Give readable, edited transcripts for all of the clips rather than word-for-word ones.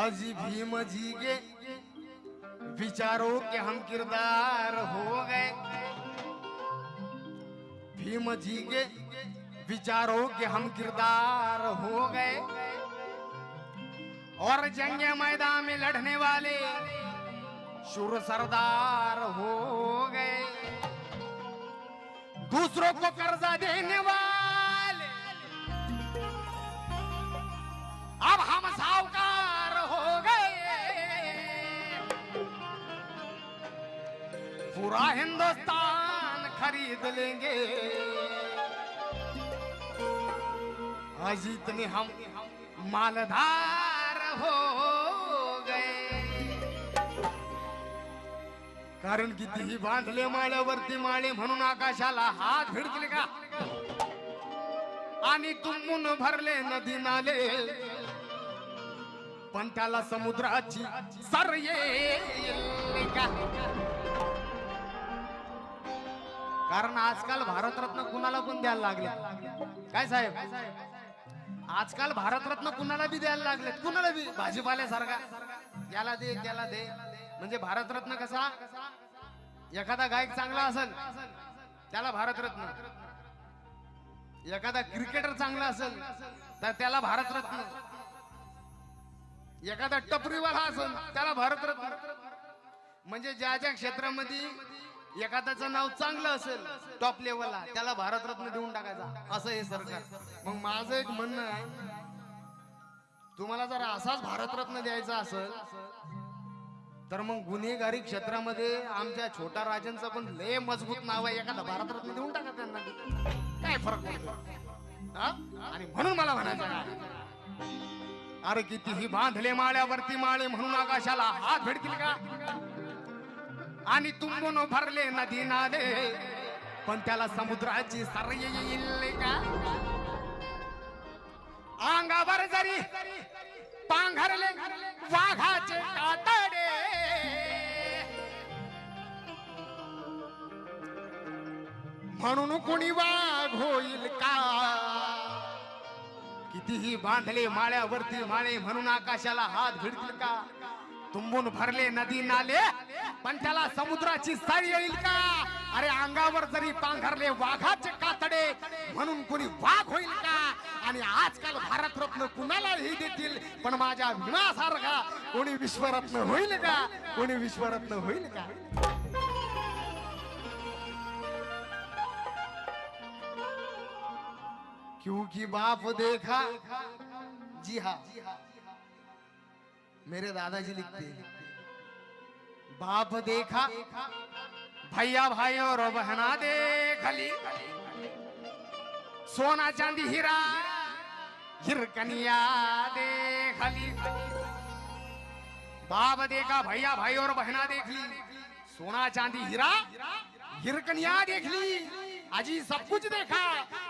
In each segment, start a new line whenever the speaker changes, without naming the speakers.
अजी भीम जी के विचारों के हम किरदार हो गए। भीम जी के विचारों के हम किरदार हो गए और जंगे मैदान में लड़ने वाले शूर सरदार हो गए। दूसरों को कर्जा देने वाले अब हम साहूकार हो गए। पूरा हिंदुस्तान खरीद लेंगे। आज इतने हम मालधार हो गए। कारण कितीही बांधले माळ्यावरती माळे म्हणून आकाशाला हात भिडले का आणि तुंबून भरले नदी नाले पण त्याला समुद्राची सर येईल का। कारण आजकाल भारतरत्न कुणाला पण द्यायला लागले काय साहेब। आजकाल भारतरत्न कुणाला बी द्यायला लागले कुणाला बी भाजीपाल्यासारखा याला दे त्याला दे। म्हणजे भारतरत्न कसा एखादा गायक चांगला असेल त्याला भारतरत्न, एखादा क्रिकेटर चांगला असेल तर त्याला भारतरत्न, एखादा टपरीवाला असेल त्याला भारतरत्न। म्हणजे ज्या ज्या क्षेत्रामध्ये एखाद्याचं नाव चांगलं असेल टॉप लेवलला त्याला भारतरत्न देऊन टाकायचा असं हे सरकार। मग माझं एक म्हणणं आहे तुम्हाला जर असाच भारतरत्न द्यायचा असेल तर मग गुन्हेगारी क्षेत्रामध्ये आमच्या छोटा राजांचं पण लय मजबूत नाव आहे, एखादा भारतरत्न देऊन टाका त्यांना, काय फरक पडतो। आणि म्हणून मला म्हणायचं अरे कितीही बांधले माळ्यावरती माळे म्हणून आकाशाला हात भेटतील का आणि तुंबून भरले नदी नाले पण त्याला समुद्राची सर येईल का। अंगावर जरी पांघरले वाघाचे कातडे म्हणून कोणी वाघ होईल का। कितीही बांधले माळ्यावरती माळे म्हणून आकाशाला हात भिडतील का। तुंबून भरले नदी नाले पण त्याला समुद्राची सर येईल का। अरे अंगावर जरी पांघरले वाघाचे कातडे म्हणून कोणी वाघ होईल का। आणि आजकाल भारतरत्न कुणालाही देतील पण माझ्या भीमासारखा कोणी विश्वरत्न होईल का, कोणी विश्वरत्न होईल का। क्योंकि बाप देखा, जी हाँ मेरे दादाजी लिखते बाप देखा भैया भाई और बहना देखली सोना चांदी हीरा हिरकनिया देखली। बाप देखा भैया भाई और बहना देख ली सोना चांदी हीरा हिरकनिया देख ली। अजी सब कुछ देखा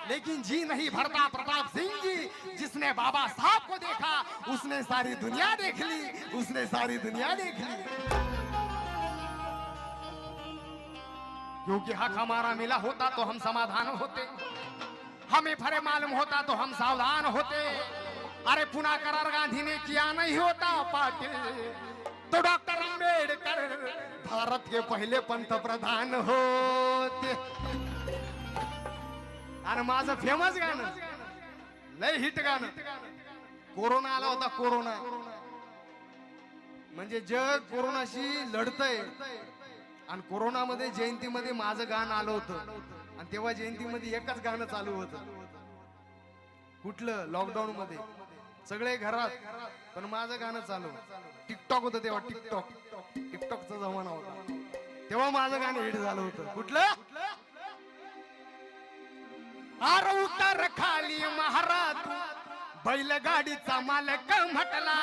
लेकिन जी नहीं भरता प्रताप सिंह जी। जिसने बाबा साहब को देखा उसने सारी दुनिया देख ली, उसने सारी दुनिया देख ली। क्योंकि हक हमारा मिला होता तो हम समाधान होते, हमें फरे मालूम होता तो हम सावधान होते। अरे पुन्हा करार गांधी ने किया नहीं होता पाटिल तो डॉक्टर अंबेडकर भारत के पहले पंतप्रधान होते। आणि माझं फेमस गाणं लय हिट गाणं कोरोना आला होता। कोरोना म्हणजे जग कोरोनाशी लढतंय आणि कोरोनामध्ये जयंतीमध्ये माझं गाणं आलं होतं आणि तेव्हा जयंतीमध्ये एकच गाणं चालू होतं। कुठलं लॉकडाऊन मध्ये सगळे घरात पण माझं गाणं चालू। टिकटॉक होतं तेव्हा, टिकटॉकचा जमाना होता तेव्हा माझं गाणं हिट झालं होतं। कुठलं आर उतर खाली महाराज बैलगाडीचा मालक म्हटला।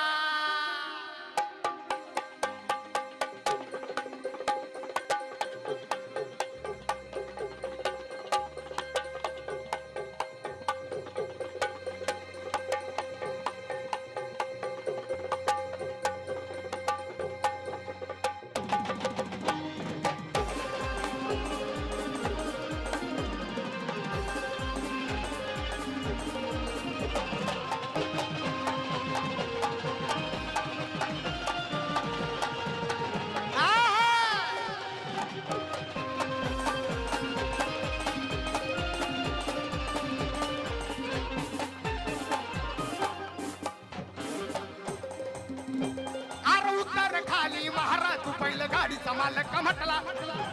गाडीचा मालक म्हटला,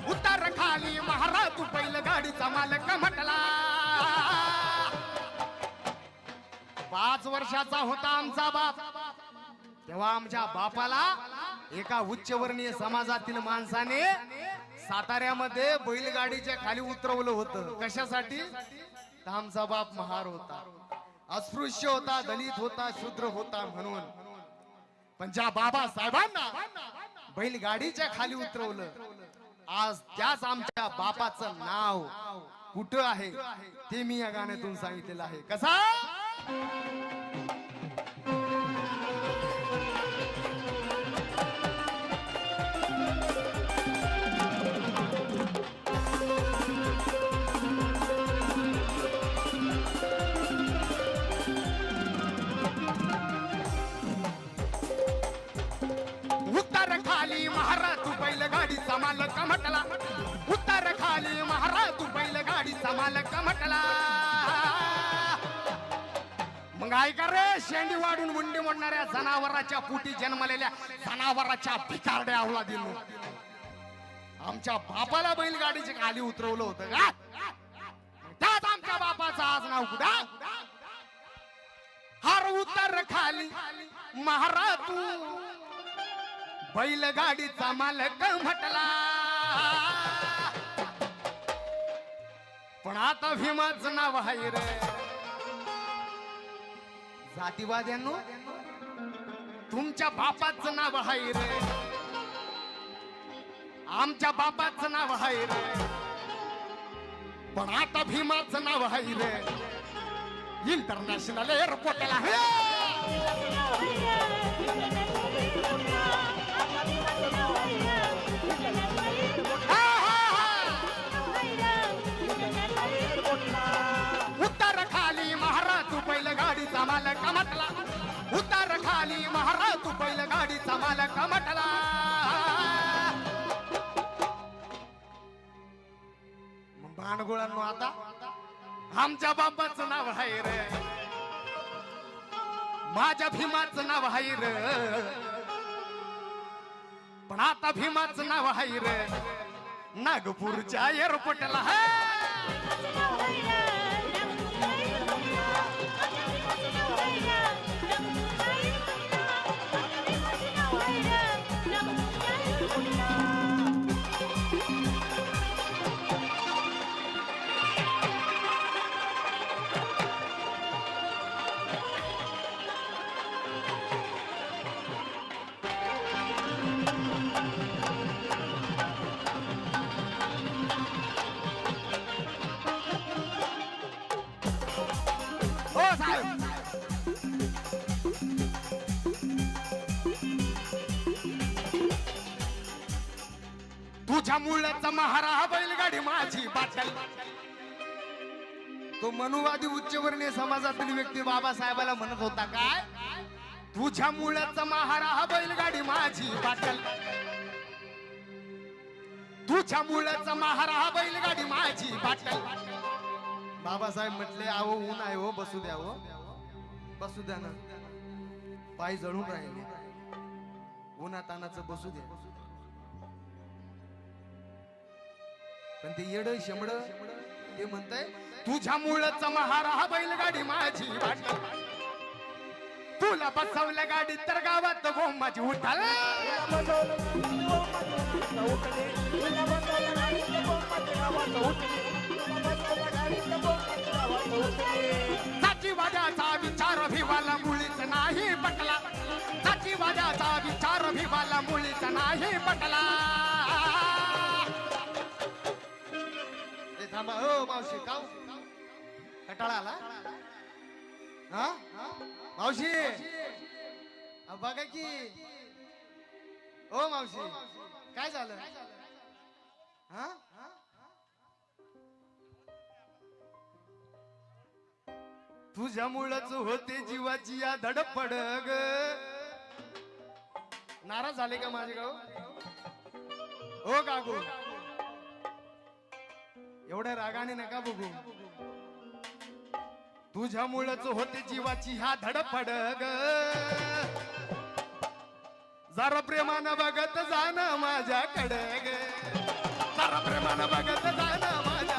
उतार खाली महाराज तू बैलगाडीचा मालक म्हटला. 5 वर्षाचा होता आमचा बाप, तेव्हा आमच्या बापाला एका उच्चवर्णीय समाजातील माणसाने साताऱ्यामध्ये बैलगाडीच्या खाली उतरवलं होतं. कशासाठी? तर आमचा बाप महार होता, अस्पृश्य होता, दलित होता, शूद्र होता म्हणून. पण ज्या बाबासाहेबांना बैलगाडीच्या खाली उतरवलं, आज त्याच आमच्या बापाचं नाव कुठं आहे ते मी या गाण्यातून सांगितलेलं आहे. कसा? उत्तर खाली महाराज तू बैलगाडीचा मालक म्हटला, उत्तर खाली महाराज तू बैलगाडीचा मालक म्हटला. मग ऐका रे, शेंडी वाढून मुंडी मोडणाऱ्या जनावराच्या पोटी जन्मलेल्या जनावराच्या भिकारड्या अवलादींनो, आमच्या बापाला बैलगाडीच्या खाली उतरवलं होतं का? त्यात आमच्या बापाचं आज नाव कुठं? हर उत्तर खाली महाराज तू बैलगाडीचा मालक म्हटला. पण आता भीमाचं नाव आहे रे. जातीवाद्यांनो, तुमच्या बापाचं नाव आहे रे, आमच्या बापाचं नाव आहे रे, पण आता भीमाचं नाव आहे रे. इंटरनॅशनल एअरपोर्टला उत्तर खाली महाराज तू बैलगाडीचा मालक म्हटला, उत्तर खाली महाराज तू बैलगाडीचा मालक म्हटला. भांडगुळांनो, आता आमच्या बापाचं नाव आहे रे, माझ्या भीमाचं नाव आहे रे, पण आता भीमाचं नाव आहे रे नागपूरच्या एअरपोर्टला. तुझ्या मुलाचा महारा बैलगाडी माझी बाटल. तो मनुवादी उच्चवर्णीय समाजातील व्यक्ती बाबासाहेबाला म्हणत होता काय? तुझ्या मुलाचा महारा बैलगाडी माझी बाटल, तुझ्या मुलाचा महारा बैलगाडी माझी बाटल. बाबासाहेब म्हटले, आहो ऊन आहे हो, बसू द्या हो, बसू द्या ना, पाय जळून राहिले, उन्हातानाचं बसू द्या. पण ते येड शेमड ते म्हणताय, तुझ्या मुलाचा महारा बैलगाडी माझी वाटल, तुला बसवल्या गाडीत तर गावात गोमाची उठाल. साचीवाद्याचा विचार भिवाला मुळीच नाही पटला, साचीवाद्याचा विचार भिवाला मुळीच नाही पटला. थांबा हो मावशी, काव कटाळा आला हा मावशी? बघा की ओ मावशी, काय झालं हा? तुझ्यामुळेच होते जीवाची या धडपड ग. नाराज झाले का माझे गाव? हो काकू, एवढ्या रागाने नका बघू. तुझ्यामुळेच होते जीवाची ह्या धडपड ग. जरा प्रेमानं बघत जाणं माझ्याकडे ग, जरा प्रेमानं बघत जाणं माझ्या.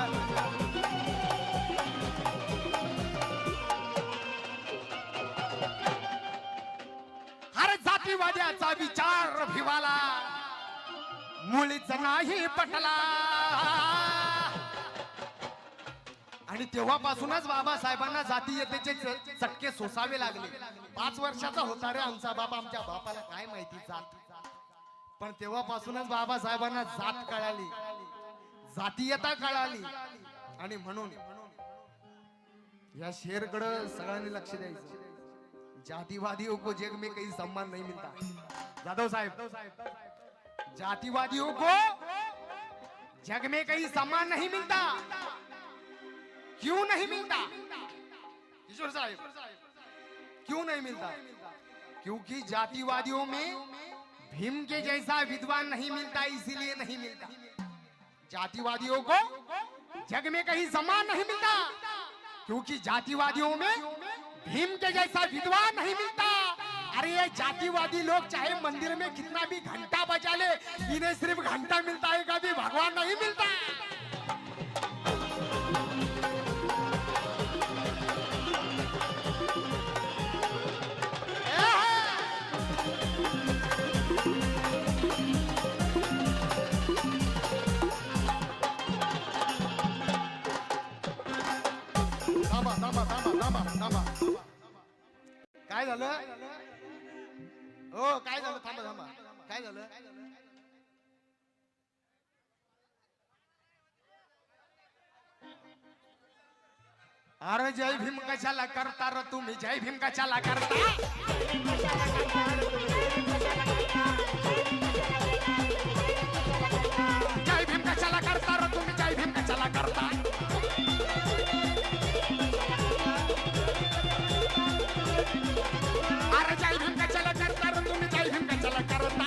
अरे जातीवाद्याचा विचार भिवाला मुळीच नाही पटला. आणि तेव्हापासूनच बाबासाहेबांना जातीयतेचे चटके सोसावे लागले. 5 वर्षाचा होता रे आमचा बाप, आमच्या बापाला काय माहिती जात. पण तेव्हापासूनच बाबासाहेबांना जात कळाली, जातीयता कळाली. आणि म्हणून या शेरकडं सगळ्यांनी लक्ष द्यायचं. जातिवादियों को जग में कहीं सम्मान नहीं मिलता. जाधव साहेब, जातिवादियों को जग में कहीं सम्मान नहीं मिलता. क्यों नहीं मिलता किशोर साहब, क्यों नहीं मिलता? क्योंकि जातिवादियों में भीम के जैसा विद्वान नहीं मिलता, इसीलिए नहीं मिलता. जातिवादियों को जग में कहीं सम्मान नहीं मिलता क्योंकि जातिवादियों में भीम के जैसा विद्वान नहीं मिलता. अरे ये जातिवादी लोग चाहे मंदिर में कितना भी घंटा बजा ले, इन्हें सिर्फ घंटा मिलता है, कभी भगवान नहीं मिलता. काय झालं? हो काय झालं? थांबा थांबा, काय झालं? अरे जय भीम कशाला करता र तुम्ही, जय भीम कशाला करता? जय भीम कशाला करता र तुम्ही, जय भीम कशाला करता? अरे जय भीम कशाला करता र तुम्ही, जय भीम कशाला करता?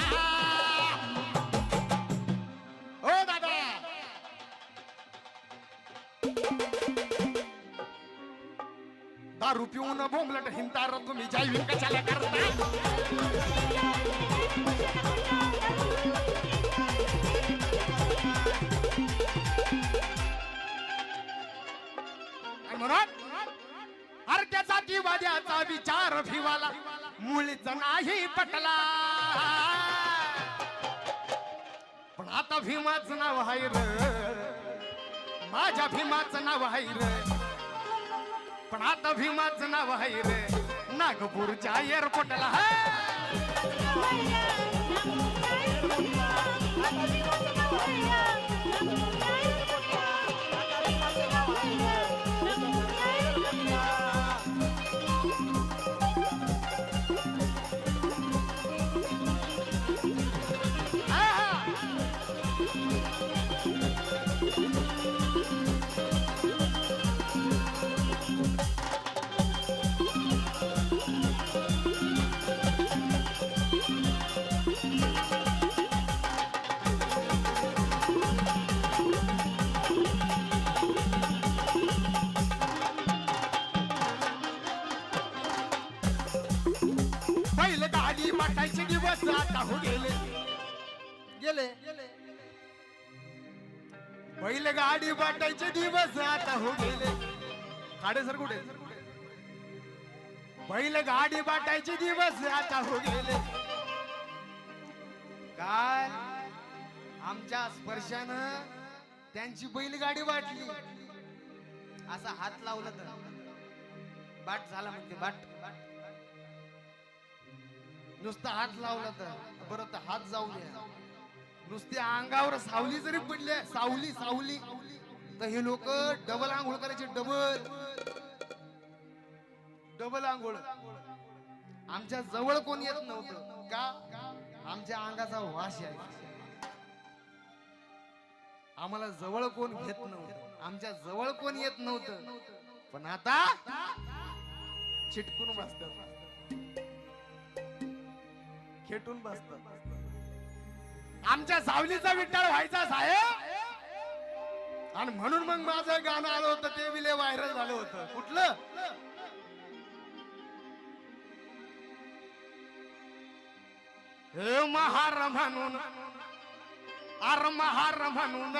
हो दादा, दारू पिऊन बोंबलट हिंडता र तुम्ही, जय भीम कशाला करता? अरे त्या जातीवाद्याचा विचार भिवाला मुळीच नाही पटला. पण आता भीमाचं नाव आहे र, माझ्या भीमाचं नाव आहे र. पण आता भीमाचं नाव आहे रे नागपूरच्या एअरपोर्टला. बैलगाडी वाटायचे दिवस आता हो गेले, गेले. बैलगाडी वाटायचे दिवस आता हो गेले. खाडे सर कुठे? बैलगाडी वाटायचे दिवस आता हो गेले. काय आमच्या स्पर्शानं त्यांची बैलगाडी वाटली. असा हात लावला तर बाट झाला म्हणते, बाट. नुसता हात लावला तर बरं, तर हात जाऊ द्या. नुसत्या अंगावर सावली जरी पडली, सावली सावली, तर हे लोक डबल आंघोळ करायचे. डबल डबल आंघोळ. आमच्या जवळ कोण येत नव्हतं का? आमच्या अंगाचा वास आहे. आम्हाला जवळ कोण घेत नव्हतं, आमच्या जवळ कोण येत नव्हतं. पण आता चिटकून बसतात, खेटून बसतात. आमच्या सावलीचा विठ्ठल व्हायचा साहेब. आणि म्हणून मग माझं गाणं आलं होतं, ते विले व्हायरल झालं होतं. कुठलं? हे महार म्हणून अर महार म्हणून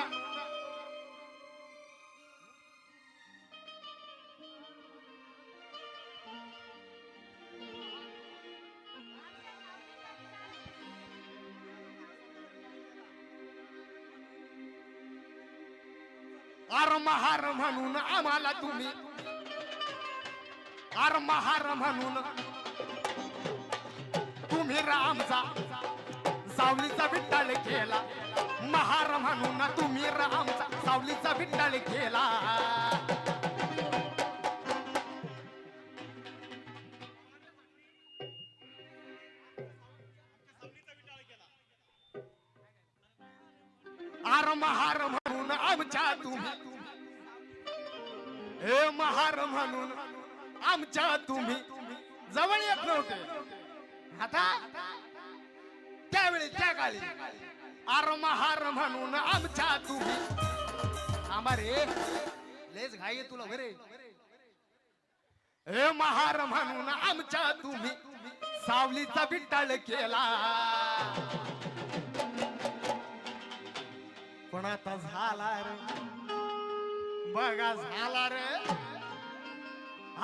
अर महार म्हणून आम्हाला तुम्ही अर महार म्हणून तुम्ही रामचा सावलीचा विठ्ठल केला महार म्हणून तुम्ही रामचा सावलीचा विठ्ठल केला अर महार म्हणून आमच्या तुम्ही हे महार म्हणून आमच्या तुम्ही जवळ येत नव्हते आता त्यावेळी त्या काळी अर महार म्हणून आमच्या तुम्ही थांबा रे लेच घाई तुला बरे हे महार म्हणून आमच्या तुम्ही सावलीचा विठ्ठल केला पण आता झाला रे बघा झाला रे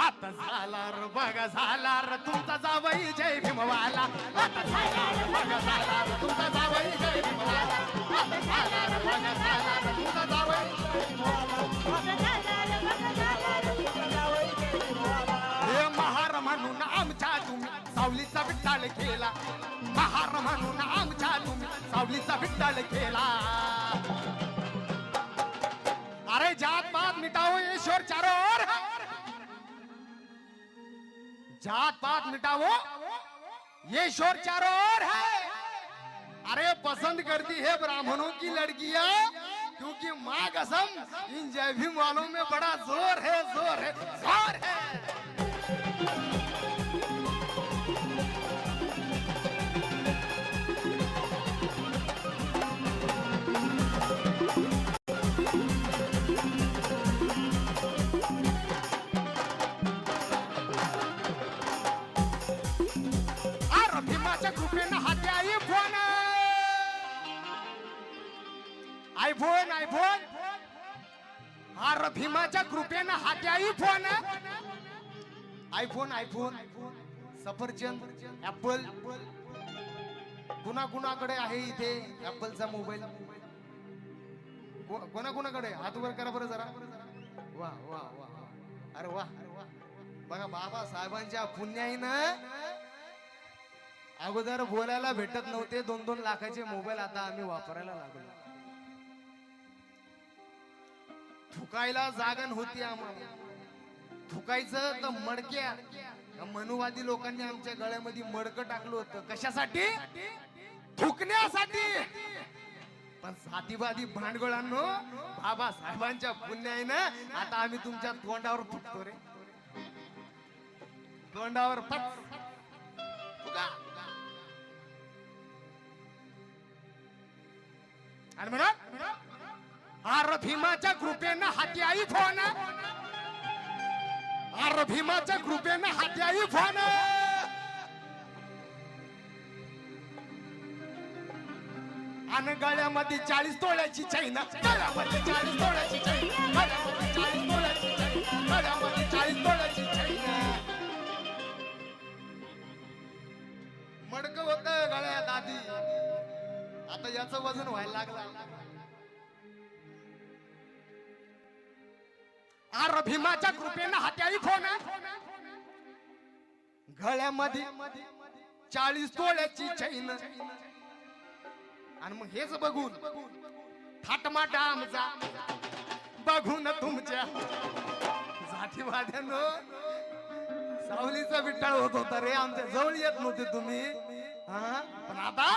आता झाला रे बघा झाला रे तुमचा जावई जय भीमवाला आता झाला रे बघा झाला रे तुमचा जावई जय भीमवाला आता झाला रे बघा झाला रे तुमचा जावई हे महार म्हणून आमच्या तुम्ही सावलीचा विठ्ठल केला महार म्हणून आमच्या तुम्ही सावलीचा विठ्ठल केला अरे जात पात मिटाओ ईश्वर चारों ओर है जात पात मिटाओ ईश्वर चारों ओर है अरे पसंद करती है ब्राह्मणों की लड़कियां क्योंकि माँ कसम इन जय भीम वालों में बड़ा जोर है जोर है जोर है आयफोन आयफोन अरे भीमाच्या कृपेनं हाती आयफोन आयफोन आयफोन सफरचंद ऍपल कुणाकुणाकडे आहे इथे ऍपलचा मोबाईल कोणाकुणाकडे हात वर करा बरं जरा वा वा वा अरे वा बघा बाबासाहेबांच्या पुण्याईनं अगोदर बोलायला भेटत नव्हते 2-2 लाखाचे मोबाईल आता आम्ही वापरायला लागलो थुकायला जागण होती आम्हाला थुकायचं तर मडक्या मनुवादी लोकांनी आमच्या गळ्यामध्ये मडकं टाकलं होतं कशासाठी थुकण्यासाठी पण साथीवादी भांडगोळांनो बाबासाहेबांच्या पुण्याईनं आता आम्ही तुमच्या तोंडावर थुकतो रे तोंडावर थुका आणि म्हणा अर भीमाच्या कृपेनं हाती आई फोन अर भीमाच्या कृपेनं हाती आई फोन आणि गळ्यामध्ये 40 तोळ्याची चैन गळ्यामध्ये 40 तोळ्याची चैन गळ्यामध्ये 40 तोळ्याची चैन गळ्यामध्ये 40 तोळ्याची चैन मडक होत गळ्यात आधी आता याचं वजन व्हायला लागलं अर भीमाच्या कृपेनं हाती आई फोन गळ्यामध्ये 40 तोळ्याची चैन आणि मग हेच बघून थाटमाटा आमचा बघून तुमच्या जातीवाद्यानो सावलीचा विठ्ठल होत होता रे आमच्या जवळ येत नव्हते तुम्ही पण आता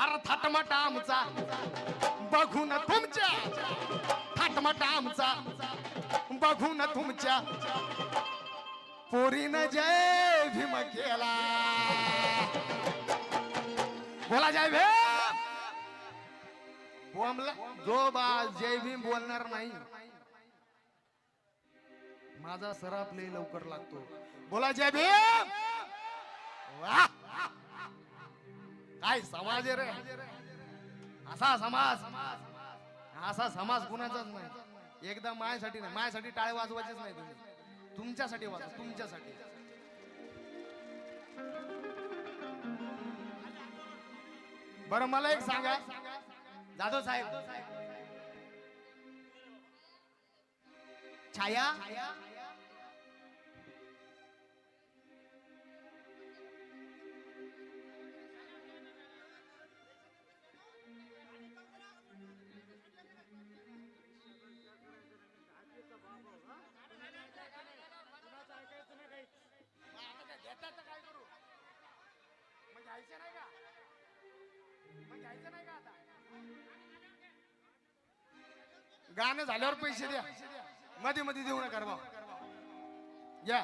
अर थाटमाटा आमचा बघून तुमच्या थाटमाटा आमचा बघून तुमच्या पोरीनं जय भीम केला बोला जय भीम बोमला जो बा जय भीम बोलणार नाही माझा सराप लय लवकर लागतो बोला जय भीम वाह काय समाज आहे रे, असा समाज, असा समाज कुणाचाच नाही. एकदा माझ्यासाठी नाही, माझ्यासाठी टाळे वाजवायचेच नाही तुम्ही, तुमच्यासाठी वाजवा, तुमच्यासाठी. बरं मला एक सांगा जाधव साहेब, छाया गाणं झाल्यावर पैसे द्या, मध्ये मध्ये देऊ नका बा. या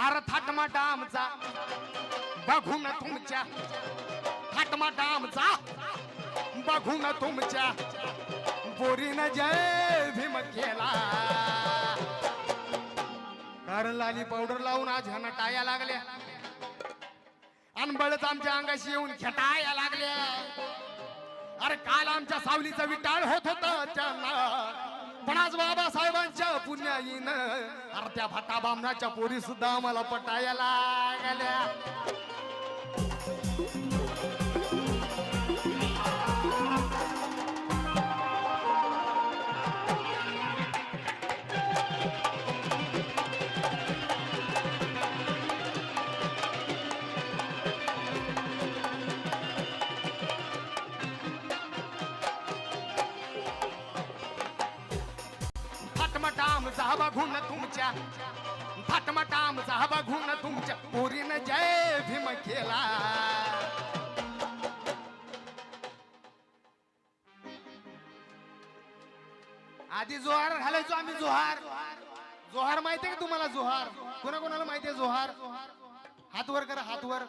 आर थाटमाटा आमचा बघून तुमच्या, थाटमाटा आमचा बघून तुमच्या बोरीनं जय भीम केला. कारण लाली पावडर लावून आज ह्यांना टाया लागल्या, अनबळच आमच्या अंगाशी येऊन खेटाया लागल्या. अरे काल आमच्या सावलीचा विटाळ होत होता त्यांना, पण आज बाबासाहेबांच्या पुण्याईनं अरे त्या भाटा बामणाच्या पोरी सुद्धा आम्हाला पटाया लागल्या. थाटमाटामचा बघून तुमच्या, थाटमाटामचा बघून तुमच्या पोरीनं जय भीम केला. आधी जोहार घालायचो आम्ही, जोहार. जोहार माहितीये का तुम्हाला? जोहार कोणाकोणाला माहितीये? जोहार हात वर करा, हात वर.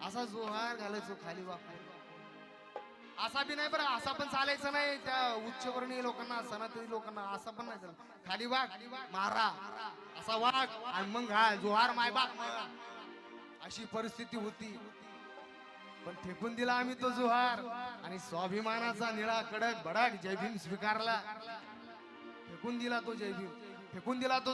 असा जोहार घालायचो खाली वापर. असा बी नाही बरं, असा पण चालायचं नाही त्या उच्चवर्णीय लोकांना, सनातनी लोकांना असा पण नाही चालत. खाली वाघ मारा, असा वाघ आणि मग हा जोहार मायबाप, अशी परिस्थिती होती. पण फेकून दिला आम्ही तो जोहार आणि स्वाभिमानाचा निळा कडक भडक जय भीम स्वीकारला. फेकून दिला तो जय भीम, फेकून दिला तो